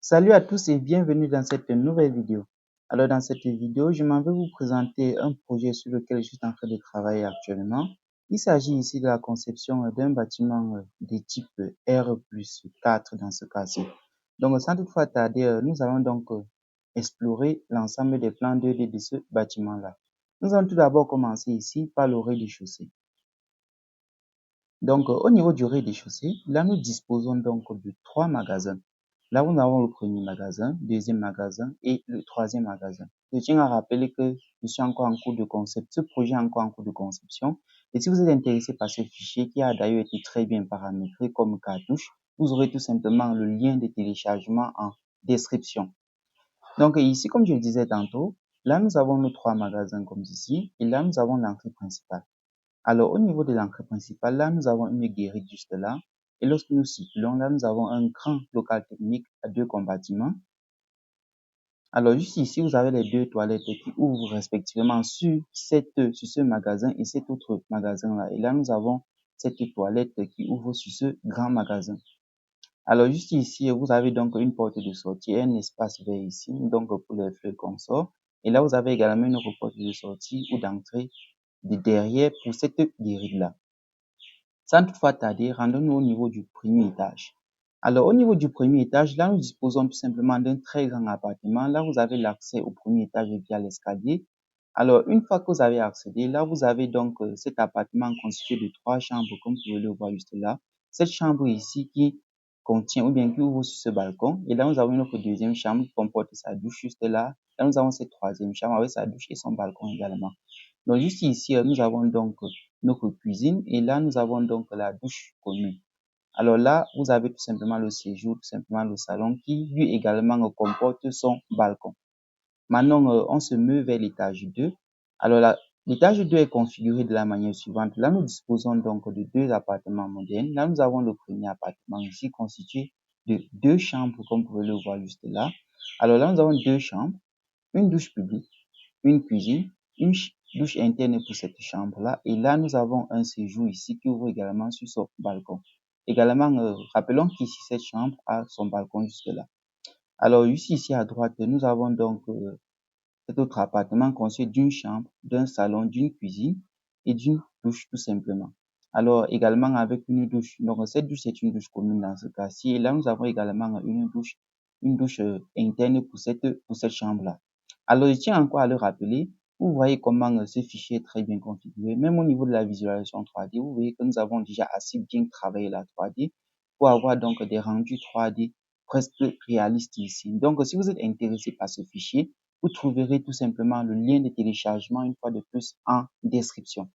Salut à tous et bienvenue dans cette nouvelle vidéo. Alors dans cette vidéo, je m'en vais vous présenter un projet sur lequel je suis en train de travailler actuellement. Il s'agit ici de la conception d'un bâtiment de type R+4 dans ce cas-ci. Donc sans toutefois tarder, nous allons donc explorer l'ensemble des plans 2D de ce bâtiment-là. Nous allons tout d'abord commencer ici par le rez-de-chaussée. Donc, au niveau du rez-de-chaussée, là, nous disposons donc de 3 magasins. Là, nous avons le premier magasin, deuxième magasin et le troisième magasin. Je tiens à rappeler que je suis encore en cours de concept, ce projet est encore en cours de conception. Et si vous êtes intéressé par ce fichier qui a d'ailleurs été très bien paramétré comme cartouche, vous aurez tout simplement le lien de téléchargement en description. Donc ici, comme je le disais tantôt, là, nous avons nos 3 magasins comme ici et là, nous avons l'entrée principale. Alors, au niveau de l'entrée principale, là, nous avons une guérite juste là. Et lorsque nous circulons, là, nous avons un grand local technique à 2 compartiments. Alors, juste ici, vous avez les 2 toilettes qui ouvrent respectivement sur ce magasin et cet autre magasin-là. Et là, nous avons cette toilette qui ouvre sur ce grand magasin. Alors, juste ici, vous avez donc une porte de sortie, un espace vert ici, donc pour les fleurs consorts. Et là, vous avez également une autre porte de sortie ou d'entrée de derrière pour cette guérite-là. Sans toutefois tarder, rendons-nous au niveau du premier étage. Alors, au niveau du premier étage, là, nous disposons tout simplement d'un très grand appartement. Là, vous avez l'accès au premier étage via l'escalier. Alors, une fois que vous avez accédé, là, vous avez donc cet appartement constitué de 3 chambres, comme vous pouvez le voir juste là. Cette chambre ici qui contient, ou bien qui ouvre sur ce balcon. Et là, nous avons une autre deuxième chambre qui comporte sa douche juste là. Là, nous avons cette troisième chambre avec sa douche et son balcon également. Donc, juste ici, nous avons donc notre cuisine et là, nous avons donc la douche commune. Alors là, vous avez tout simplement le séjour, tout simplement le salon qui, lui également, comporte son balcon. Maintenant, on se meut vers l'étage 2. Alors là, l'étage 2 est configuré de la manière suivante. Là, nous disposons donc de 2 appartements modernes. Là, nous avons le premier appartement ici constitué de 2 chambres, comme vous pouvez le voir juste là. Alors là, nous avons 2 chambres, une douche publique, une cuisine, une douche interne pour cette chambre-là. Et là, nous avons un séjour ici qui ouvre également sur son balcon. Également, rappelons qu'ici, cette chambre a son balcon jusque là. Alors, ici à droite, nous avons donc cet autre appartement constitué d'une chambre, d'un salon, d'une cuisine et d'une douche tout simplement. Alors, également avec une douche. Donc, cette douche, c'est une douche commune dans ce cas-ci. Et là, nous avons également une douche interne pour cette chambre-là. Alors, je tiens encore à le rappeler. Vous voyez comment ce fichier est très bien configuré. Même au niveau de la visualisation 3D, vous voyez que nous avons déjà assez bien travaillé la 3D pour avoir donc des rendus 3D presque réalistes ici. Donc, si vous êtes intéressé par ce fichier, vous trouverez tout simplement le lien de téléchargement une fois de plus en description.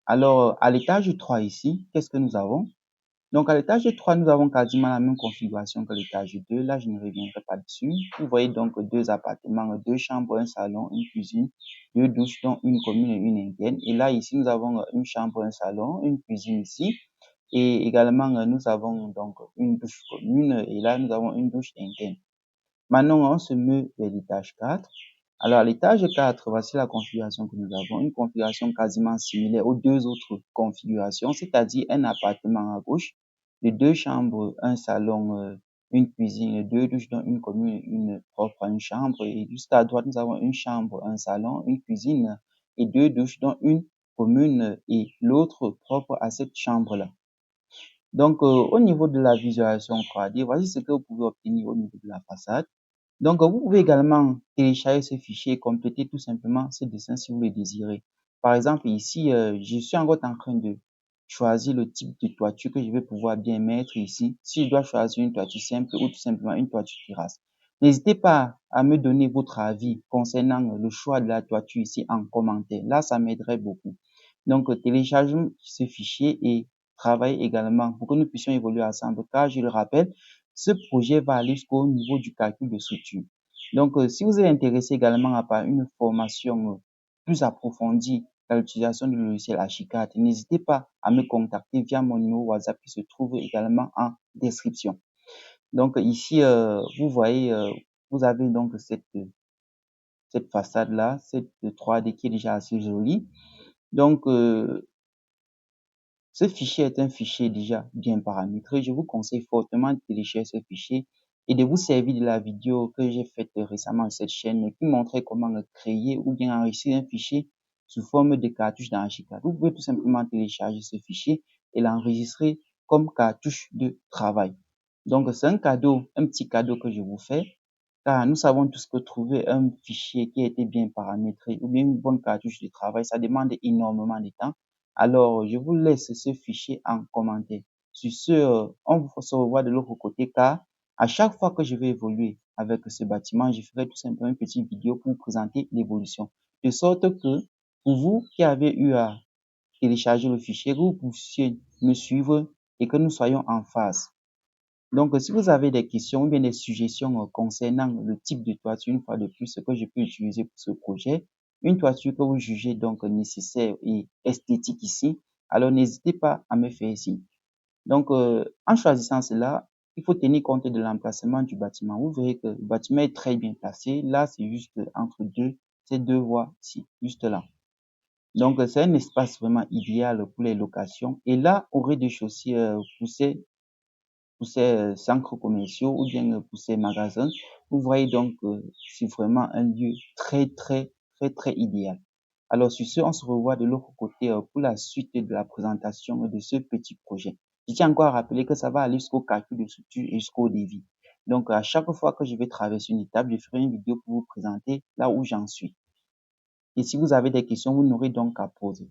Alors, à l'étage 3 ici, qu'est-ce que nous avons? Donc, à l'étage 3, nous avons quasiment la même configuration que l'étage 2. Là, je ne reviendrai pas dessus. Vous voyez donc 2 appartements, 2 chambres, un salon, une cuisine, 2 douches, dont une commune et une interne. Et là, ici, nous avons une chambre, un salon, une cuisine ici. Et également, nous avons donc une douche commune. Et là, nous avons une douche interne. Maintenant, on se met vers l'étage 4. Alors, à l'étage 4, voici la configuration que nous avons. Une configuration quasiment similaire aux 2 autres configurations, c'est-à-dire un appartement à gauche, de 2 chambres, un salon, une cuisine, 2 douches dont une commune, une propre à une chambre. Et juste à droite, nous avons une chambre, un salon, une cuisine et 2 douches dont une commune et l'autre propre à cette chambre-là. Donc, au niveau de la visualisation 3D, voici ce que vous pouvez obtenir au niveau de la façade. Donc, vous pouvez également télécharger ce fichier et compléter tout simplement ce dessin si vous le désirez. Par exemple, ici, je suis encore en train de choisir le type de toiture que je vais pouvoir bien mettre ici. Si je dois choisir une toiture simple ou tout simplement une toiture terrasse. N'hésitez pas à me donner votre avis concernant le choix de la toiture ici en commentaire. Là, ça m'aiderait beaucoup. Donc, téléchargeons ce fichier et travaillez également pour que nous puissions évoluer ensemble. Car, je le rappelle, ce projet va aller jusqu'au niveau du calcul de structure. Donc, si vous êtes intéressé également par une formation plus approfondie dans l'utilisation du logiciel Archicad, n'hésitez pas à me contacter via mon numéro WhatsApp qui se trouve également en description. Donc, ici, vous voyez, vous avez donc cette façade-là, cette 3D qui est déjà assez jolie. Donc, ce fichier est un fichier déjà bien paramétré. Je vous conseille fortement de télécharger ce fichier et de vous servir de la vidéo que j'ai faite récemment sur cette chaîne qui montrait comment créer ou bien enregistrer un fichier sous forme de cartouche d'enregistrement. Vous pouvez tout simplement télécharger ce fichier et l'enregistrer comme cartouche de travail. Donc, c'est un cadeau, un petit cadeau que je vous fais, car nous savons tous que trouver un fichier qui a été bien paramétré ou bien une bonne cartouche de travail, ça demande énormément de temps. Alors, je vous laisse ce fichier en commentaire. Sur ce, on se revoit de l'autre côté, car à chaque fois que je vais évoluer avec ce bâtiment, je ferai tout simplement une petite vidéo pour vous présenter l'évolution. De sorte que, pour vous qui avez eu à télécharger le fichier, vous puissiez me suivre et que nous soyons en phase. Donc, si vous avez des questions ou bien des suggestions concernant le type de toiture, une fois de plus, que je peux utiliser pour ce projet, une toiture que vous jugez donc nécessaire et esthétique ici, alors n'hésitez pas à me faire signe. Donc, en choisissant cela, il faut tenir compte de l'emplacement du bâtiment. Vous verrez que le bâtiment est très bien placé. Là, c'est juste entre ces deux voies ici, juste là. Donc, c'est un espace vraiment idéal pour les locations. Et là, au rez-de-chaussée, pour ces centres commerciaux ou bien pour ces magasins, vous voyez donc c'est vraiment un lieu très idéal. Alors sur ce, on se revoit de l'autre côté pour la suite de la présentation de ce petit projet. Je tiens encore à rappeler que ça va aller jusqu'au calcul de structure et jusqu'au devis. Donc à chaque fois que je vais traverser une étape, je ferai une vidéo pour vous présenter là où j'en suis. Et si vous avez des questions, vous n'aurez donc qu'à poser.